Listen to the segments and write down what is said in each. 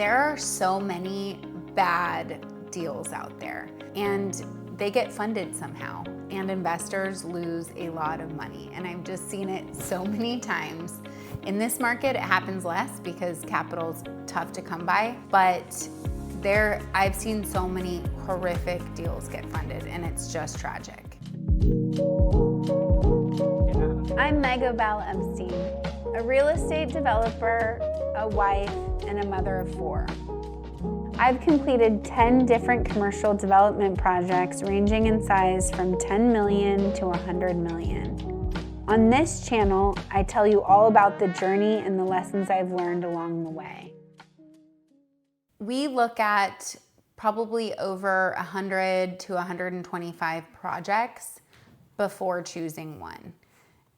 There are so many bad deals out there, and they get funded somehow, and investors lose a lot of money. And I've just seen it so many times. In this market, it happens less because capital's tough to come by, but I've seen so many horrific deals get funded, and it's just tragic. I'm Megan Epstein, a real estate developer, a wife, and a mother of 4. I've completed 10 different commercial development projects ranging in size from 10 million to 100 million. On this channel, I tell you all about the journey and the lessons I've learned along the way. We look at probably over 100 to 125 projects before choosing one.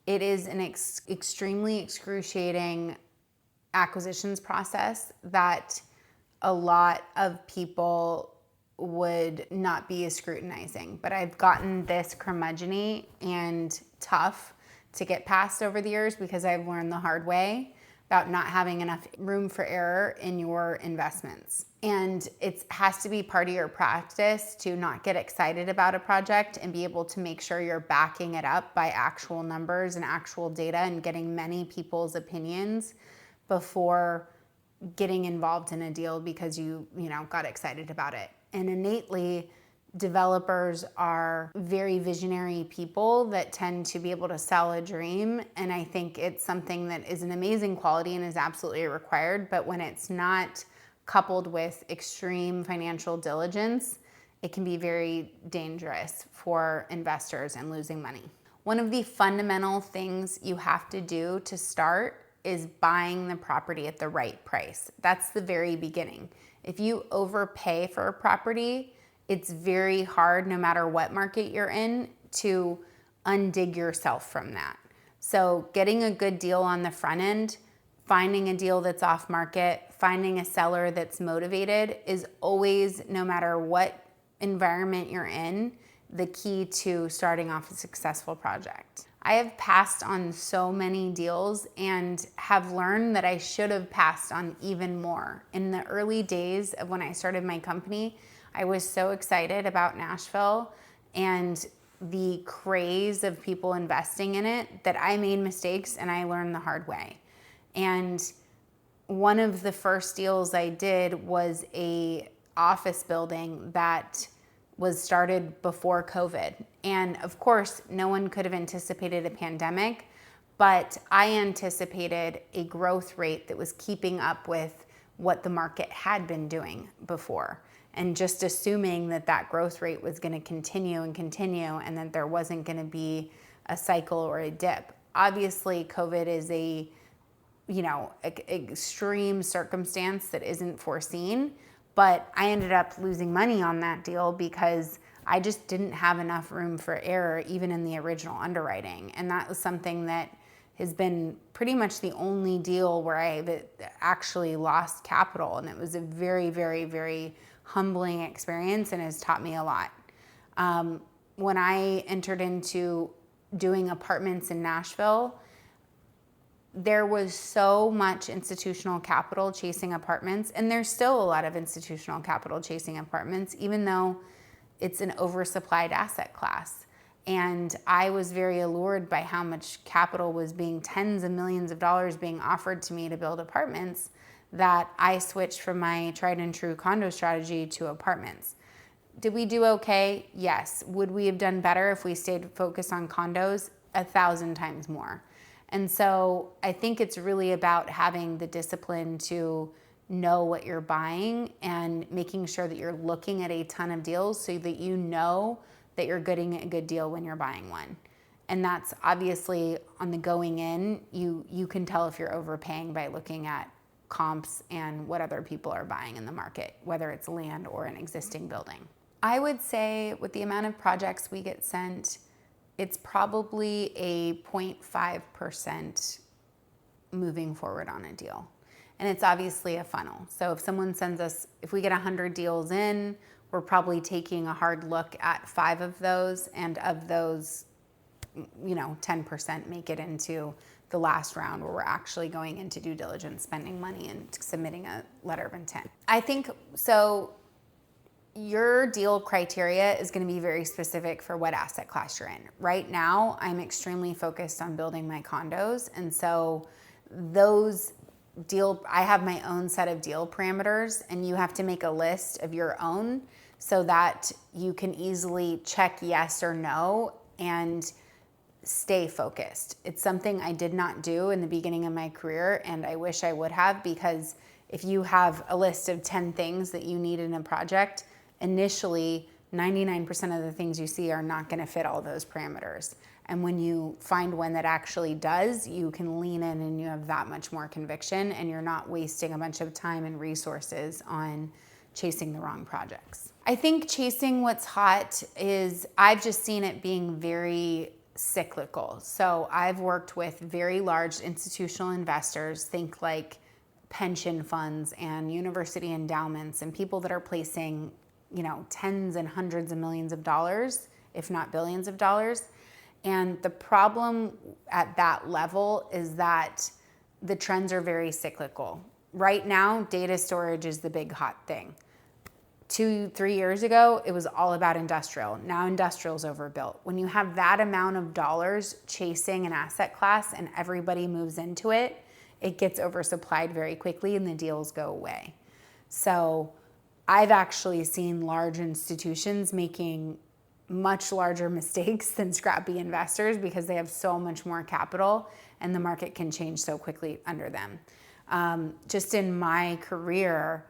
It is an extremely excruciating acquisitions process that a lot of people would not be as scrutinizing. But I've gotten this curmudgeon-y and tough to get past over the years because I've learned the hard way about not having enough room for error in your investments. And it has to be part of your practice to not get excited about a project and be able to make sure you're backing it up by actual numbers and actual data and getting many people's opinions before getting involved in a deal because you got excited about it. And innately, developers are very visionary people that tend to be able to sell a dream. And I think it's something that is an amazing quality and is absolutely required. But when it's not coupled with extreme financial diligence, it can be very dangerous for investors and losing money. One of the fundamental things you have to do to start is buying the property at the right price. That's the very beginning. If you overpay for a property, it's very hard, no matter what market you're in, to undig yourself from that. So getting a good deal on the front end, finding a deal that's off market, finding a seller that's motivated is always, no matter what environment you're in, the key to starting off a successful project. I have passed on so many deals and have learned that I should have passed on even more. In the early days of when I started my company, I was so excited about Nashville and the craze of people investing in it that I made mistakes and I learned the hard way. And one of the first deals I did was a office building that was started before COVID. And of course, no one could have anticipated a pandemic, but I anticipated a growth rate that was keeping up with what the market had been doing before. And just assuming that that growth rate was going to continue and that there wasn't going to be a cycle or a dip. Obviously, COVID is a extreme circumstance that isn't foreseen, but I ended up losing money on that deal because I just didn't have enough room for error even in the original underwriting. And that was something that has been pretty much the only deal where I actually lost capital. And it was a very, very, very humbling experience and has taught me a lot. When I entered into doing apartments in Nashville, there was so much institutional capital chasing apartments, and there's still a lot of institutional capital chasing apartments, even though it's an oversupplied asset class. And I was very allured by how much capital was being, tens of millions of dollars being offered to me to build apartments, that I switched from my tried and true condo strategy to apartments. Did we do okay? Yes. Would we have done better if we stayed focused on condos? 1,000 times more. And so I think it's really about having the discipline to know what you're buying and making sure that you're looking at a ton of deals so that you know that you're getting a good deal when you're buying one. And that's obviously on the going in, you can tell if you're overpaying by looking at comps and what other people are buying in the market, whether it's land or an existing building. I would say with the amount of projects we get sent, it's probably a 0.5% moving forward on a deal. And it's obviously a funnel. So if someone sends us, if we get 100 deals in, we're probably taking a hard look at 5 of those, and of those, 10% make it into the last round where we're actually going into due diligence, spending money, and submitting a letter of intent. I think so. Your deal criteria is going to be very specific for what asset class you're in. Right now, I'm extremely focused on building my condos. And so I have my own set of deal parameters, and you have to make a list of your own so that you can easily check yes or no and stay focused. It's something I did not do in the beginning of my career, and I wish I would have, because if you have a list of 10 things that you need in a project, initially 99% of the things you see are not going to fit all those parameters. And when you find one that actually does, you can lean in and you have that much more conviction, and you're not wasting a bunch of time and resources on chasing the wrong projects. I think chasing what's hot I've just seen it being very cyclical. So I've worked with very large institutional investors, think like pension funds and university endowments, and people that are placing, tens and hundreds of millions of dollars, if not billions of dollars. And the problem at that level is that the trends are very cyclical. Right now, data storage is the big hot thing. 2-3 years ago, it was all about industrial. Now industrial's overbuilt. When you have that amount of dollars chasing an asset class and everybody moves into it, it gets oversupplied very quickly and the deals go away. So I've actually seen large institutions making much larger mistakes than scrappy investors because they have so much more capital and the market can change so quickly under them. Just in my career,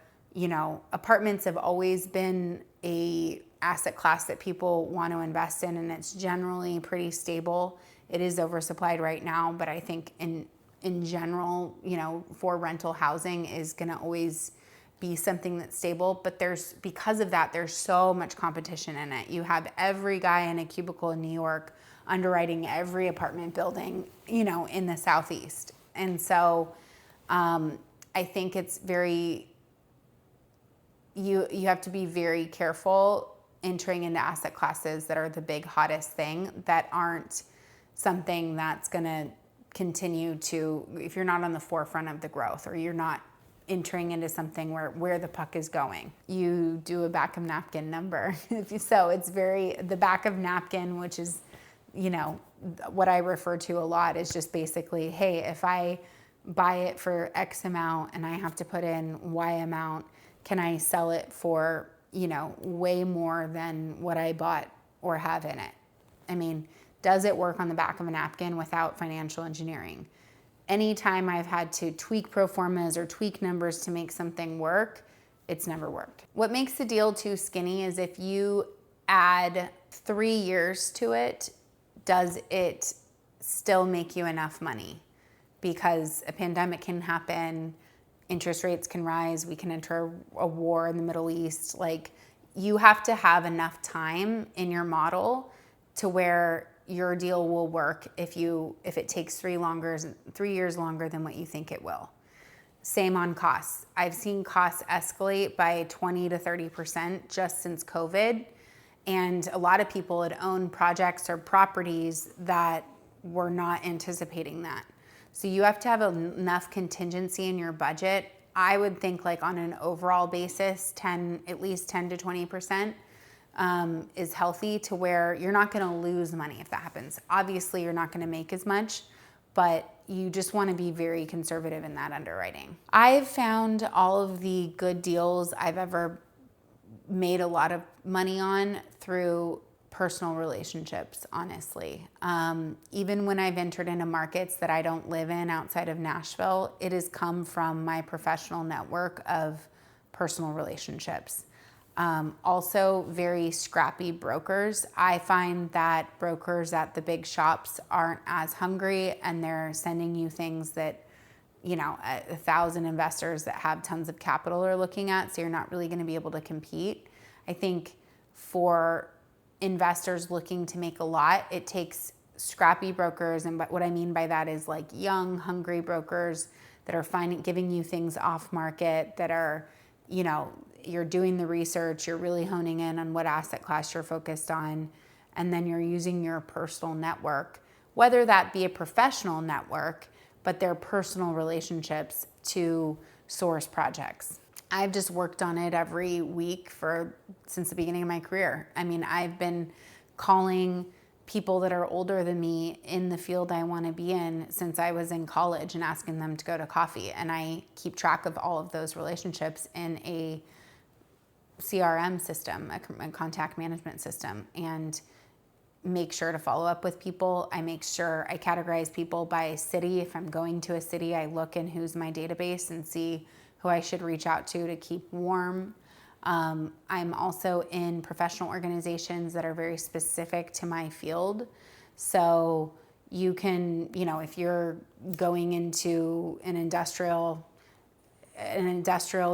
apartments have always been a asset class that people want to invest in, and it's generally pretty stable. It is oversupplied right now, but I think in general, for rental housing is going to always be something that's stable. But because of that, there's so much competition in it. You have every guy in a cubicle in New York underwriting every apartment building, in the Southeast. And so I think it's you have to be very careful entering into asset classes that are the big hottest thing, that aren't something that's going to continue to, if you're not on the forefront of the growth, or you're not entering into something where the puck is going. You do a back of napkin number. So it's the back of napkin, which is, what I refer to a lot, is just basically, hey, if I buy it for X amount and I have to put in Y amount, can I sell it for, way more than what I bought or have in it? I mean, does it work on the back of a napkin without financial engineering? Anytime I've had to tweak pro formas or tweak numbers to make something work, it's never worked. What makes the deal too skinny is if you add 3 years to it, does it still make you enough money? Because a pandemic can happen, interest rates can rise, we can enter a war in the Middle East. Like, you have to have enough time in your model to where your deal will work if it takes 3 years longer than what you think it will. Same on costs. I've seen costs escalate by 20 to 30% just since COVID. And a lot of people had owned projects or properties that were not anticipating that. So you have to have enough contingency in your budget. I would think, like, on an overall basis, at least 10 to 20%. Is healthy, to where you're not going to lose money if that happens. Obviously, you're not going to make as much, but you just want to be very conservative in that underwriting. I've found all of the good deals I've ever made a lot of money on through personal relationships, honestly. Even when I've entered into markets that I don't live in outside of Nashville, it has come from my professional network of personal relationships. Also, very scrappy brokers. I find that brokers at the big shops aren't as hungry, and they're sending you things that, 1,000 investors that have tons of capital are looking at, so you're not really going to be able to compete. I think for investors looking to make a lot, it takes scrappy brokers, and what I mean by that is like young, hungry brokers that are giving you things off market, that are, you're doing the research, you're really honing in on what asset class you're focused on, and then you're using your personal network, whether that be a professional network but they're personal relationships to source projects. I've just worked on it every week since the beginning of my career. I mean, I've been calling people that are older than me in the field I want to be in since I was in college and asking them to go to coffee. And I keep track of all of those relationships in a CRM system, a contact management system, and make sure to follow up with people. I make sure I categorize people by city. If I'm going to a city, I look in who's my database and see who I should reach out to keep warm. I'm also in professional organizations that are very specific to my field. So you can, if you're going into an industrial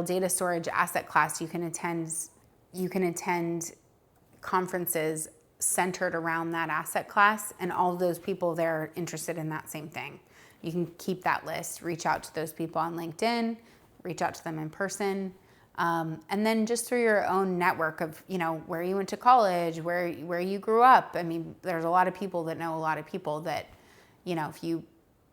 data storage asset class, you can attend conferences centered around that asset class, and all of those people there are interested in that same thing. You can keep that list, reach out to those people on LinkedIn, reach out to them in person, and then just through your own network of, where you went to college, where you grew up. I mean, there's a lot of people that know a lot of people that, if you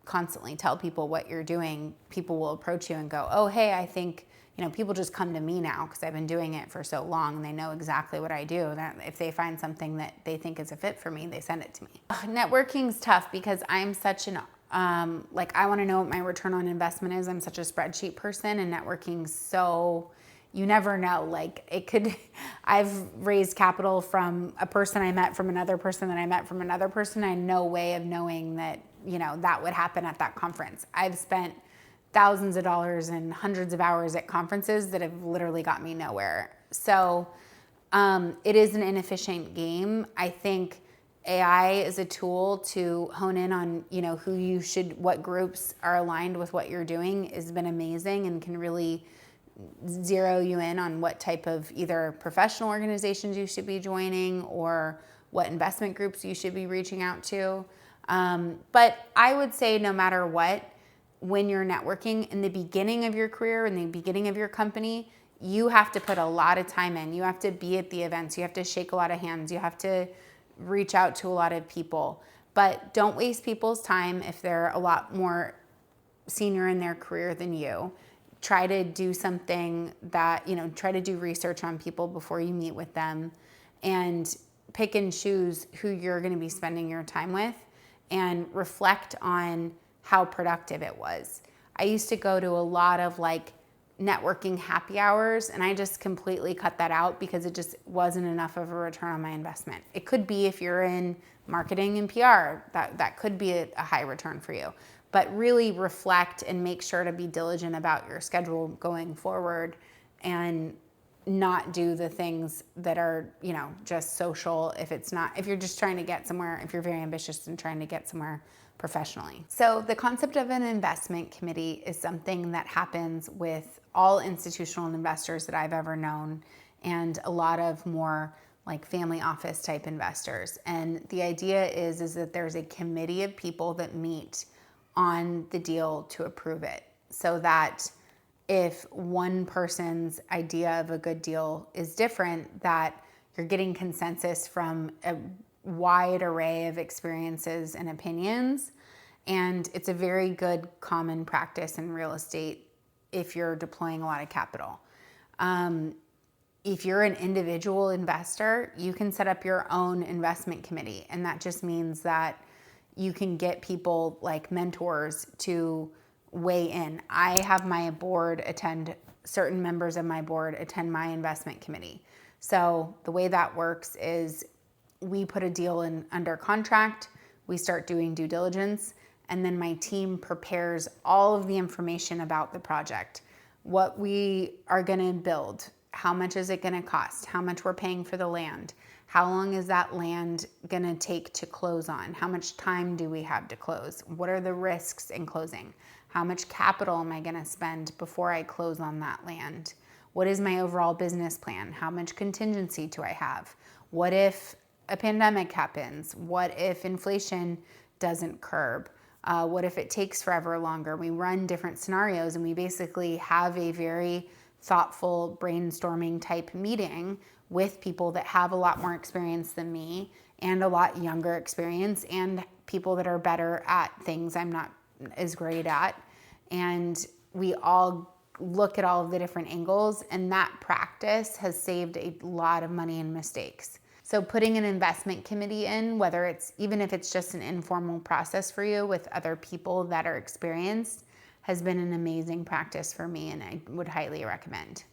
constantly tell people what you're doing, people will approach you and go, oh, hey, I think, people just come to me now because I've been doing it for so long and they know exactly what I do. That if they find something that they think is a fit for me, they send it to me. Networking's tough because I'm such an, I want to know what my return on investment is. I'm such a spreadsheet person, and networking's so, you never know. I've raised capital from a person I met from another person that I met from another person. I had no way of knowing that, that would happen at that conference. I've spent thousands of dollars and hundreds of hours at conferences that have literally got me nowhere. So it is an inefficient game. I think AI is a tool to hone in on, what groups are aligned with what you're doing has been amazing and can really zero you in on what type of either professional organizations you should be joining or what investment groups you should be reaching out to. But I would say no matter what, when you're networking in the beginning of your career, in the beginning of your company, you have to put a lot of time in. You have to be at the events. You have to shake a lot of hands. You have to reach out to a lot of people. But don't waste people's time if they're a lot more senior in their career than you. Try to do something that, try to do research on people before you meet with them, and pick and choose who you're going to be spending your time with, and reflect on how productive it was. I used to go to a lot of networking happy hours, and I just completely cut that out because it just wasn't enough of a return on my investment. It could be if you're in marketing and PR, that could be a high return for you. But really reflect and make sure to be diligent about your schedule going forward, and not do the things that are, just social if you're just trying to get somewhere, if you're very ambitious and trying to get somewhere professionally. So the concept of an investment committee is something that happens with all institutional investors that I've ever known, and a lot of more family office type investors. And the idea is that there's a committee of people that meet on the deal to approve it, so that if one person's idea of a good deal is different, that you're getting consensus from a wide array of experiences and opinions. And it's a very good common practice in real estate if you're deploying a lot of capital. If you're an individual investor, you can set up your own investment committee. And that just means that you can get people like mentors to weigh in. I have my board certain members of my board attend my investment committee. So the way that works is we put a deal in under contract, we start doing due diligence, and then my team prepares all of the information about the project. What we are gonna build, how much is it gonna cost, how much we're paying for the land, how long is that land gonna take to close on, how much time do we have to close, what are the risks in closing, how much capital am I gonna spend before I close on that land, what is my overall business plan, how much contingency do I have, what if a pandemic happens, what if inflation doesn't curb, what if it takes forever longer. We run different scenarios, and we basically have a very thoughtful brainstorming type meeting with people that have a lot more experience than me, and a lot younger experience, and people that are better at things I'm not is great at. And we all look at all of the different angles, and that practice has saved a lot of money and mistakes. So putting an investment committee in, whether it's, even if it's just an informal process for you with other people that are experienced, has been an amazing practice for me, and I would highly recommend.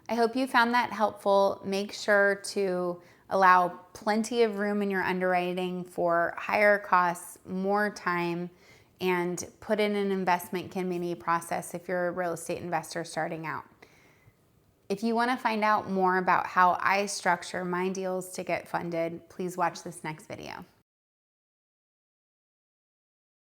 I hope you found that helpful. Make sure to allow plenty of room in your underwriting for higher costs, more time, and put in an investment committee process if you're a real estate investor starting out. If you want to find out more about how I structure my deals to get funded, please watch this next video.